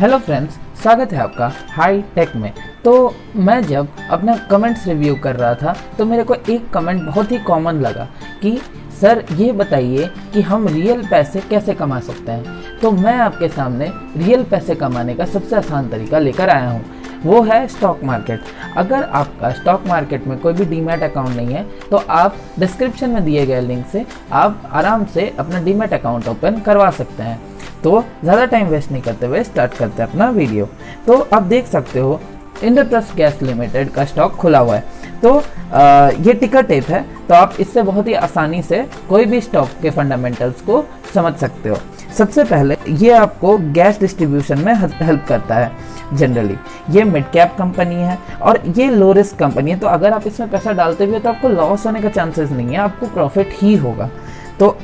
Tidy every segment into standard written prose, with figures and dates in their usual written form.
Hello friends, स्वागत है आपका हाई टेक में। तो मैं जब अपना कमेंट्स रिव्यू कर रहा था तो मेरे को एक कमेंट बहुत ही कॉमन लगा कि सर ये बताइए कि हम रियल पैसे कैसे कमा सकते हैं। तो मैं आपके सामने रियल पैसे कमाने का सबसे आसान तरीका लेकर आया हूँ, वो है स्टॉक मार्केट। अगर आपका स्टॉक मार्केट में कोई भी डीमैट अकाउंट नहीं है तो आप डिस्क्रिप्शन में दिए गए लिंक से आप आराम से अपना डीमैट अकाउंट ओपन करवा सकते हैं। तो ज़्यादा टाइम वेस्ट नहीं करते हुए स्टार्ट करते हैं अपना वीडियो। तो आप देख सकते हो इंद्रप्रस्थ गैस लिमिटेड का स्टॉक खुला हुआ है। तो ये टिकर टेप है, तो आप इससे बहुत ही आसानी से कोई भी स्टॉक के फंडामेंटल्स को समझ सकते हो। सबसे पहले ये आपको गैस डिस्ट्रीब्यूशन में हेल्प करता है। जनरली ये मिड कैप कंपनी है और ये लो रिस्क कंपनी है, तो अगर आप इसमें पैसा डालते भी हो तो आपको लॉस होने का चांसेस नहीं है, आपको प्रॉफिट ही होगा। तो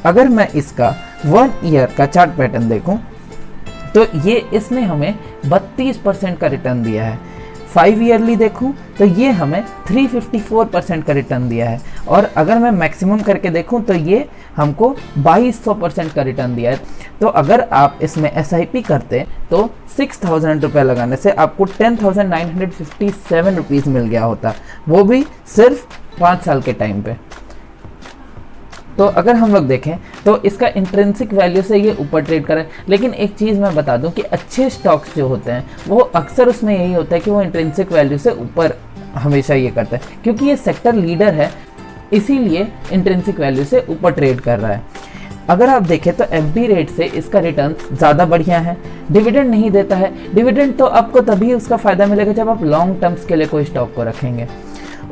अगर मैं इसका 1 ईयर का चार्ट पैटर्न देखूं तो ये इसने हमें 32% का रिटर्न दिया है। 5 ईयरली देखूं तो ये हमें 354% का रिटर्न दिया है। और अगर मैं मैक्सिमम करके देखूं तो ये हमको 2200% का रिटर्न दिया है। तो अगर आप इसमें SIP करते तो 6000 रुपये लगाने से आपको 10,957 रुपीज़ मिल गया होता, वो भी सिर्फ 5 साल के टाइम पे। तो अगर हम लोग देखें तो इसका इंट्रिंसिक वैल्यू से ये ऊपर ट्रेड करे। लेकिन एक चीज़ मैं बता दूं कि अच्छे स्टॉक्स जो होते हैं वो अक्सर उसमें यही होता है कि वो इंट्रिंसिक वैल्यू से ऊपर हमेशा ये करता है, क्योंकि ये सेक्टर लीडर है, इसीलिए इंट्रिंसिक वैल्यू से ऊपर ट्रेड कर रहा है। अगर आप देखें तो FD रेट से इसका रिटर्न ज़्यादा बढ़िया है। डिविडेंड नहीं देता है। डिविडेंड तो आपको तभी उसका फ़ायदा मिलेगा जब आप लॉन्ग टर्म्स के लिए कोई स्टॉक को रखेंगे।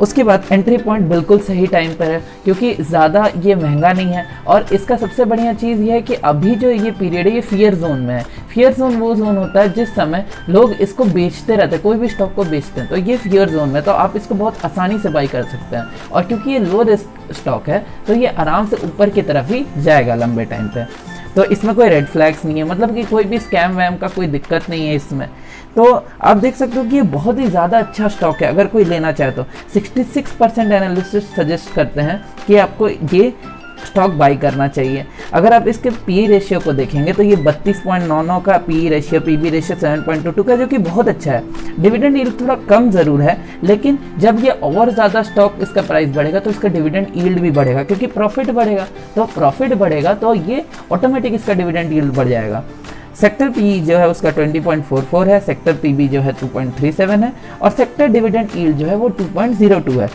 उसके बाद एंट्री पॉइंट बिल्कुल सही टाइम पर है, क्योंकि ज़्यादा ये महंगा नहीं है। और इसका सबसे बढ़िया चीज़ ये है कि अभी जो ये पीरियड है ये फियर जोन में है। फियर जोन वो जोन होता है जिस समय लोग इसको बेचते रहते हैं, कोई भी स्टॉक को बेचते हैं, तो ये फियर जोन में, तो आप इसको बहुत आसानी से बाई कर सकते हैं। और क्योंकि ये लो रिस्क स्टॉक है तो ये आराम से ऊपर की तरफ ही जाएगा लंबे टाइम पे। तो इसमें कोई रेड फ्लैग्स नहीं है, मतलब कि कोई भी स्कैम वैम का कोई दिक्कत नहीं है इसमें। तो आप देख सकते हो कि ये बहुत ही ज़्यादा अच्छा स्टॉक है। अगर कोई लेना चाहे तो 66% एनालिस्ट सजेस्ट करते हैं कि आपको ये स्टॉक बाई करना चाहिए। अगर आप इसके PE रेशियो को देखेंगे तो ये 32.99 का PE रेशियो, PB रेशियो 7.22 का, जो कि बहुत अच्छा है। डिविडेंड यील्ड थोड़ा कम ज़रूर है, लेकिन जब ये और ज़्यादा स्टॉक इसका प्राइस बढ़ेगा तो इसका डिविडेंड यील्ड भी बढ़ेगा, क्योंकि प्रॉफिट बढ़ेगा। तो प्रॉफिट बढ़ेगा तो ये ऑटोमेटिक इसका डिविडेंड यील्ड बढ़ जाएगा। सेक्टर PE जो है उसका 20.44 है, सेक्टर PB जो है 2.37 है और सेक्टर डिविडेंड यील्ड जो है वो 2.02 है।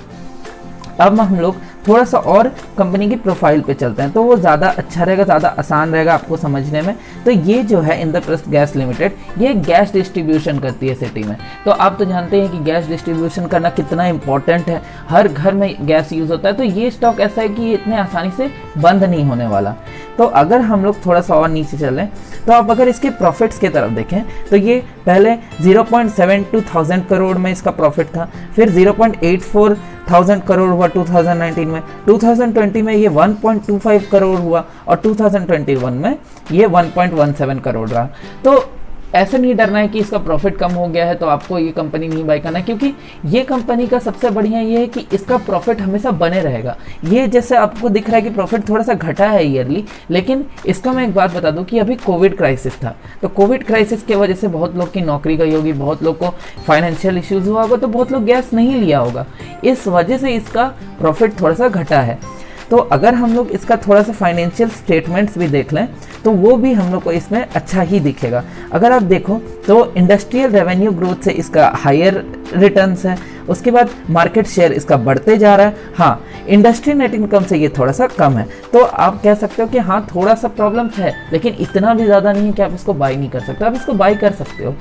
अब हम लोग थोड़ा सा और कंपनी की प्रोफाइल पे चलते हैं तो वो ज़्यादा अच्छा रहेगा, ज़्यादा आसान रहेगा आपको समझने में। तो ये जो है इंद्रप्रस्थ गैस लिमिटेड, ये गैस डिस्ट्रीब्यूशन करती है सिटी में। तो आप तो जानते हैं कि गैस डिस्ट्रीब्यूशन करना कितना इंपॉर्टेंट है, हर घर में गैस यूज़ होता है। तो ये स्टॉक ऐसा है कि ये इतने आसानी से बंद नहीं होने वाला। तो अगर हम लोग थोड़ा सा और नीचे चलें तो आप अगर इसके प्रॉफिट्स की तरफ देखें तो ये पहले 0.72 थाउजेंड करोड़ में इसका प्रॉफिट था, फिर 0.84 थाउजेंड करोड़ हुआ 2019 में, 2020 में ये 1.25 करोड़ हुआ और 2021 में ये 1.17 करोड़ रहा। तो ऐसे नहीं डरना है कि इसका प्रॉफिट कम हो गया है तो आपको ये कंपनी नहीं बाई करना है, क्योंकि ये कंपनी का सबसे बढ़िया ये है कि इसका प्रॉफिट हमेशा बने रहेगा। ये जैसे आपको दिख रहा है कि प्रॉफिट थोड़ा सा घटा है ईयरली, लेकिन इसका मैं एक बात बता दूं कि अभी कोविड क्राइसिस था, तो कोविड क्राइसिस की वजह से बहुत लोग की नौकरी गई होगी, बहुत लोग को फाइनेंशियल इश्यूज हुआ होगा, तो बहुत लोग गैस नहीं लिया होगा, इस वजह से इसका प्रॉफिट थोड़ा सा घटा है। तो अगर हम लोग इसका थोड़ा सा फाइनेंशियल स्टेटमेंट्स भी देख लें तो वो भी हम लोग को इसमें अच्छा ही दिखेगा। अगर आप देखो तो इंडस्ट्रियल रेवेन्यू ग्रोथ से इसका हायर रिटर्न्स है। उसके बाद मार्केट शेयर इसका बढ़ते जा रहा है। हाँ, इंडस्ट्री नेट इनकम से ये थोड़ा सा कम है। तो आप कह सकते हो कि हाँ थोड़ा सा प्रॉब्लम्स है, लेकिन इतना भी ज़्यादा नहीं है कि आप इसको बाई नहीं कर सकते, आप इसको बाई कर सकते हो।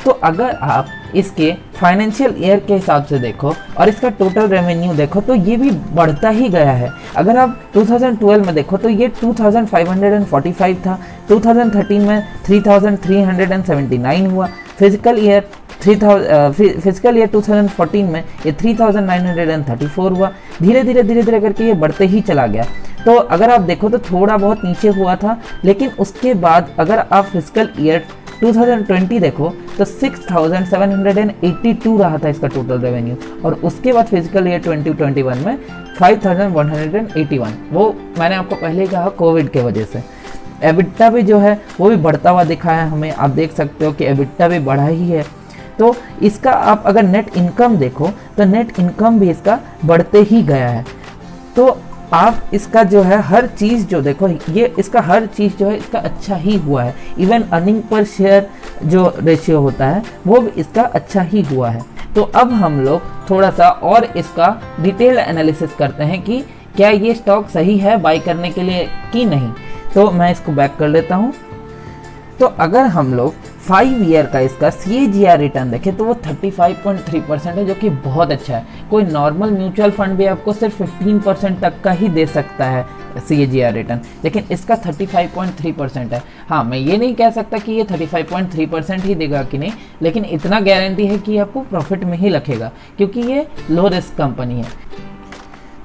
तो अगर आप इसके फाइनेंशियल ईयर के हिसाब से देखो और इसका टोटल रेवेन्यू देखो तो ये भी बढ़ता ही गया है। अगर आप 2012 में देखो तो ये 2545 था, 2013 में 3379 हुआ, फिजिकल ईयर 2014 में ये 3934 हुआ। धीरे धीरे करके ये बढ़ते ही चला गया। तो अगर आप देखो तो थोड़ा बहुत नीचे हुआ था, लेकिन उसके बाद अगर आप फिजिकल ईयर 2020 देखो तो 6782 रहा था इसका टोटल रेवेन्यू, और उसके बाद फिजिकल ईयर 2021 में 5181। वो मैंने आपको पहले ही कहा कोविड के वजह से। एबिटा भी जो है वो भी बढ़ता हुआ दिखा है हमें, आप देख सकते हो कि एबिटा भी बढ़ा ही है। तो इसका आप अगर नेट इनकम देखो तो नेट इनकम भी इसका बढ़ते ही गया है। तो आप इसका जो है हर चीज़ जो देखो, ये इसका हर चीज़ जो है इसका अच्छा ही हुआ है। इवन अर्निंग पर शेयर जो रेशियो होता है वो भी इसका अच्छा ही हुआ है। तो अब हम लोग थोड़ा सा और इसका डिटेल एनालिसिस करते हैं कि क्या ये स्टॉक सही है बाई करने के लिए कि नहीं। तो मैं इसको बैक कर लेता हूँ। तो अगर हम लोग 5 ईयर का इसका CAGR रिटर्न देखें तो वो 35.3% है, जो कि बहुत अच्छा है। कोई नॉर्मल म्यूचुअल फंड भी आपको सिर्फ 15% तक का ही दे सकता है CAGR रिटर्न, लेकिन इसका 35.3% है। हाँ, मैं ये नहीं कह सकता कि ये 35.3% ही देगा कि नहीं, लेकिन इतना गारंटी है कि आपको प्रॉफिट में ही रखेगा, क्योंकि ये लो रिस्क कंपनी है।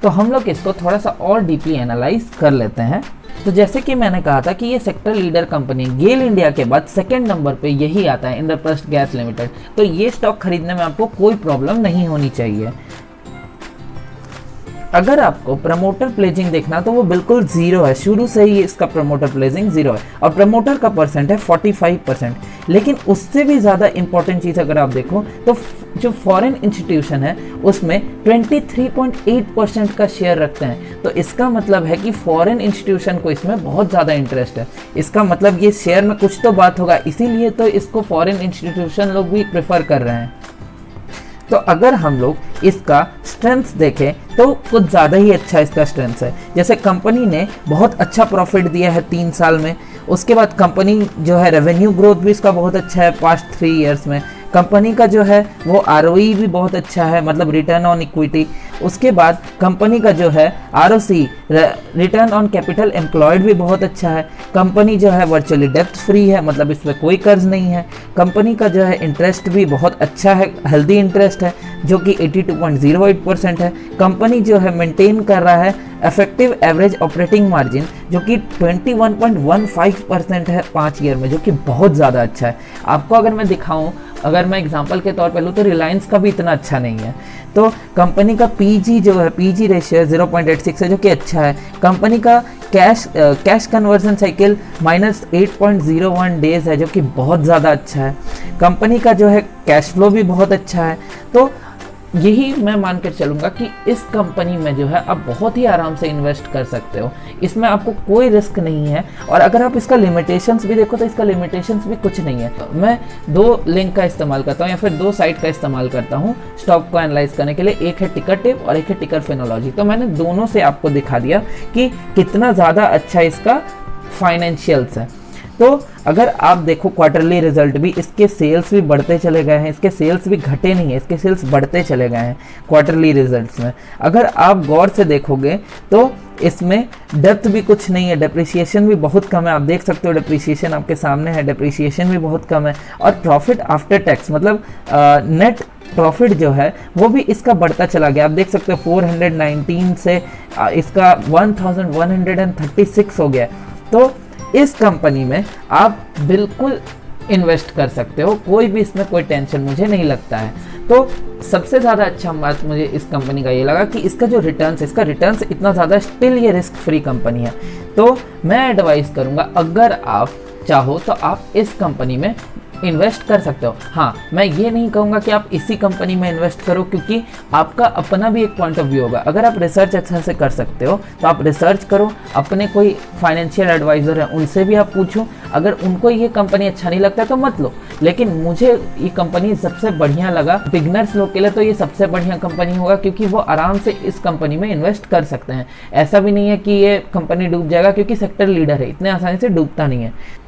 तो हम लोग इसको थोड़ा सा और डीपली एनालाइज कर लेते हैं। तो जैसे कि मैंने कहा था कि ये सेक्टर लीडर कंपनी गेल इंडिया के बाद सेकंड नंबर पे यही आता है, इंद्रप्रस्थ गैस लिमिटेड। तो ये स्टॉक खरीदने में आपको कोई प्रॉब्लम नहीं होनी चाहिए। अगर आपको प्रमोटर प्लेजिंग देखना तो वो बिल्कुल जीरो है, शुरू से ही इसका प्रमोटर प्लेजिंग जीरो है और प्रमोटर का परसेंट है 45%। लेकिन उससे भी ज़्यादा इंपॉर्टेंट चीज़ अगर आप देखो तो जो फॉरेन इंस्टीट्यूशन है उसमें 23.8% का शेयर रखते हैं। तो इसका मतलब है कि फॉरेन इंस्टीट्यूशन को इसमें बहुत ज़्यादा इंटरेस्ट है। इसका मतलब ये शेयर में कुछ तो बात होगा, इसीलिए तो इसको फॉरेन इंस्टीट्यूशन लोग भी प्रेफर कर रहे हैं। तो अगर हम लोग इसका स्ट्रेंथ्स देखें तो कुछ ज़्यादा ही अच्छा इसका स्ट्रेंथ्स है। जैसे कंपनी ने बहुत अच्छा प्रॉफिट दिया है 3 साल में। उसके बाद कंपनी जो है रेवेन्यू ग्रोथ भी इसका बहुत अच्छा है पास्ट 3 ईयर्स में। कंपनी का जो है वो ROE भी बहुत अच्छा है, मतलब रिटर्न ऑन इक्विटी। उसके बाद कंपनी का जो है ROC return on capital employed भी बहुत अच्छा है। कंपनी जो है वर्चुअली डेप्थ फ्री है, मतलब इसमें कोई कर्ज नहीं है। कंपनी का जो है इंटरेस्ट भी बहुत अच्छा है, हेल्दी इंटरेस्ट है जो कि 82.08% है। कंपनी जो है मेंटेन कर रहा है इफेक्टिव एवरेज ऑपरेटिंग मार्जिन जो कि 21.15% है 5 ईयर में, जो कि बहुत ज़्यादा अच्छा है। आपको अगर मैं दिखाऊं, अगर मैं एग्जांपल के तौर पर लूँ तो रिलायंस का भी इतना अच्छा नहीं है। तो कंपनी का PG जो है PG रेशियो 0.86 है, जो कि अच्छा है। कंपनी का कैश कन्वर्जन साइकिल -8.01 डेज है, जो कि बहुत ज़्यादा अच्छा है। कंपनी का जो है कैश फ्लो भी बहुत अच्छा है। तो यही मैं मान कर चलूँगा कि इस कंपनी में जो है आप बहुत ही आराम से इन्वेस्ट कर सकते हो, इसमें आपको कोई रिस्क नहीं है। और अगर आप इसका लिमिटेशंस भी देखो तो इसका लिमिटेशंस भी कुछ नहीं है। मैं 2 लिंक का इस्तेमाल करता हूँ या फिर 2 साइट का इस्तेमाल करता हूँ स्टॉक को एनालाइज करने के लिए, एक है टिकर टिप और एक है टिकर फिनोलॉजी। तो मैंने दोनों से आपको दिखा दिया कि कितना ज़्यादा अच्छा इसका फाइनेंशियल्स है। तो अगर आप देखो क्वार्टरली रिजल्ट भी, इसके सेल्स भी बढ़ते चले गए हैं, इसके सेल्स भी घटे नहीं है, इसके सेल्स बढ़ते चले गए हैं क्वार्टरली रिजल्ट्स में। अगर आप गौर से देखोगे तो इसमें डेप्थ भी कुछ नहीं है, डेप्रिसिएशन भी बहुत कम है। आप देख सकते हो डेप्रिसिएशन आपके सामने है, डेप्रिसिएशन भी बहुत कम है। और प्रॉफिट आफ्टर टैक्स मतलब नेट प्रॉफिट जो है वो भी इसका बढ़ता चला गया। आप देख सकते हो 419 से इसका 1136 हो गया। तो इस कंपनी में आप बिल्कुल इन्वेस्ट कर सकते हो, कोई भी इसमें कोई टेंशन मुझे नहीं लगता है। तो सबसे ज़्यादा अच्छा बात मुझे इस कंपनी का ये लगा कि इसका जो रिटर्न्स है, इसका रिटर्न्स इतना ज़्यादा, स्टिल ये रिस्क फ्री कंपनी है। तो मैं एडवाइस करूँगा अगर आप चाहो तो आप इस कंपनी में इन्वेस्ट कर सकते हो। हाँ, मैं ये नहीं कहूँगा कि आप इसी कंपनी में इन्वेस्ट करो, क्योंकि आपका अपना भी एक पॉइंट ऑफ व्यू होगा। अगर आप रिसर्च अच्छा से कर सकते हो तो आप रिसर्च करो, अपने कोई फाइनेंशियल एडवाइज़र है उनसे भी आप पूछो। अगर उनको ये कंपनी अच्छा नहीं लगता तो मत लो, लेकिन मुझे ये कंपनी सबसे बढ़िया लगा। बिगनर्स लोग के लिए तो ये सबसे बढ़िया कंपनी होगा, क्योंकि वो आराम से इस कंपनी में इन्वेस्ट कर सकते हैं। ऐसा भी नहीं है कि ये कंपनी डूब जाएगा, क्योंकि सेक्टर लीडर है, इतने आसानी से डूबता नहीं है।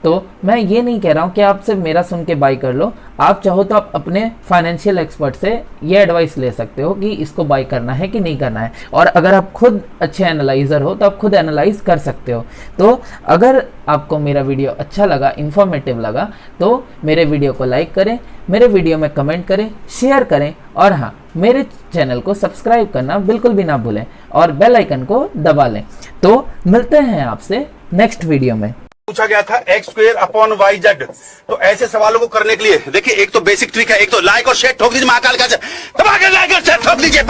तो मैं ये नहीं कह रहा हूँ कि आप सिर्फ मेरा सुन के बाई कर लो। आप चाहो तो आप अपने फाइनेंशियल एक्सपर्ट से ये एडवाइस ले सकते हो कि इसको बाई करना है कि नहीं करना है। और अगर आप खुद अच्छे एनालाइज़र हो तो आप खुद एनालाइज कर सकते हो। तो अगर आपको मेरा वीडियो अच्छा लगा, इन्फॉर्मेटिव लगा, तो मेरे वीडियो को लाइक करें, मेरे वीडियो में कमेंट करें, शेयर करें और हाँ, मेरे चैनल को सब्सक्राइब करना बिल्कुल भी ना भूलें और बेल आइकन को दबा लें। तो मिलते हैं आपसे नेक्स्ट वीडियो में। पूछा गया था x²/y/z। तो ऐसे सवालों को करने के लिए देखिए, एक तो बेसिक ट्रिक है, एक तो लाइक और शेयर ठोक दीजिए, महाकाल का दबा के लाइक और शेयर ठोक दीजिए।